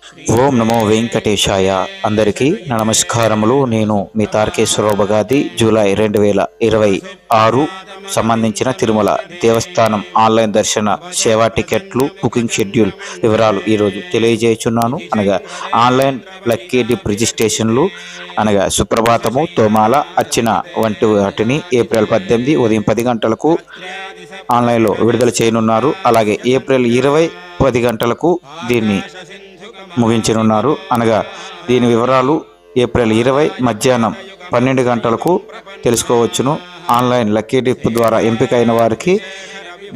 ఓం నమో వెంకటేశాయ. అందరికీ నా నమస్కారములు. నేను మీ తారకేశ్వరరావు బగాది. జూలై 2026 సంబంధించిన తిరుమల దేవస్థానం ఆన్లైన్ దర్శన సేవా టికెట్లు బుకింగ్ షెడ్యూల్ వివరాలు ఈరోజు తెలియజేయుచున్నాను. అనగా ఆన్లైన్ లక్కీ డిప్ రిజిస్ట్రేషన్లు అనగా సుప్రభాతము, తోమాల, అర్చన వంటి వాటిని ఏప్రిల్ 18 ఉదయం 10 గంటలకు ఆన్లైన్లో విడుదల చేయనున్నారు. అలాగే ఏప్రిల్ 20 10 గంటలకు దీన్ని ముగించనున్నారు. అనగా దీని వివరాలు ఏప్రిల్ 20 మధ్యాహ్నం 12 గంటలకు తెలుసుకోవచ్చును. ఆన్లైన్ లక్కీ డిప్ ద్వారా ఎంపికైన వారికి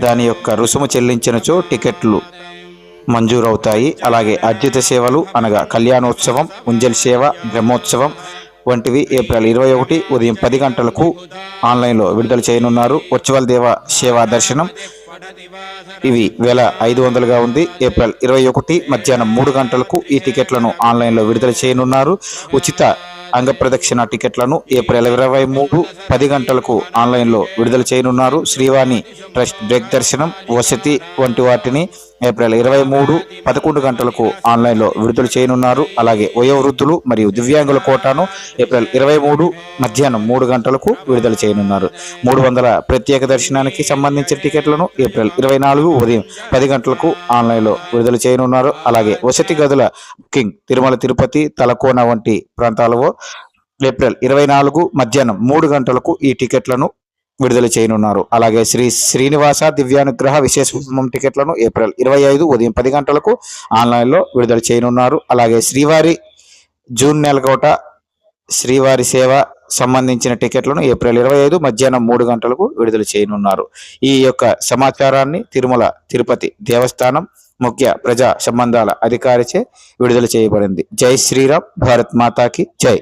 దాని యొక్క రుసుము చెల్లించినచో టికెట్లు మంజూరవుతాయి. అలాగే అద్భుత సేవలు అనగా కళ్యాణోత్సవం, ఉంజల్ సేవ, బ్రహ్మోత్సవం వంటివి ఏప్రిల్ 21 ఉదయం 10 గంటలకు ఆన్లైన్లో విడుదల చేయనున్నారు. వర్చువల్ దేవ సేవా దర్శనం ఇవి 1500గా ఉంది. ఏప్రిల్ 21 మధ్యాహ్నం 3 గంటలకు ఈ టికెట్లను ఆన్లైన్లో విడుదల చేయనున్నారు. ఉచిత అంగప్రదక్షిణ టికెట్లను ఏప్రిల్ 23 10 గంటలకు ఆన్లైన్లో విడుదల చేయనున్నారు. శ్రీవాణి ట్రస్ట్ బ్రేక్ దర్శనం, వసతి వంటి వాటిని ఏప్రిల్ 23 11 గంటలకు ఆన్లైన్లో విడుదల చేయనున్నారు. అలాగే వయోవృద్ధులు మరియు దివ్యాంగుల కోటాను ఏప్రిల్ 23 మధ్యాహ్నం 3 గంటలకు విడుదల చేయనున్నారు. 300 ప్రత్యేక దర్శనానికి సంబంధించిన టికెట్లను ఏప్రిల్ 24 ఉదయం 10 గంటలకు ఆన్లైన్లో విడుదల చేయనున్నారు. అలాగే వసతి గదుల బుకింగ్ తిరుమల, తిరుపతి, తలకోన వంటి ప్రాంతాలలో ఏప్రిల్ 24 మధ్యాహ్నం 3 గంటలకు ఈ టికెట్లను విడుదల చేయనున్నారు. అలాగే శ్రీ శ్రీనివాస దివ్యానుగ్రహ విశేష కుటుంబం టికెట్లను ఏప్రిల్ 25 ఉదయం 10 గంటలకు ఆన్లైన్లో విడుదల చేయనున్నారు. అలాగే శ్రీవారి జూన్ నెలకోట శ్రీవారి సేవ సంబంధించిన టికెట్లను ఏప్రిల్ 25 మధ్యాహ్నం 3 గంటలకు విడుదల చేయనున్నారు. ఈ యొక్క సమాచారాన్ని తిరుమల తిరుపతి దేవస్థానం ముఖ్య ప్రజా సంబంధాల అధికారిచే విడుదల చేయబడింది. జై శ్రీరామ్, భారత్ మాతాకి జై.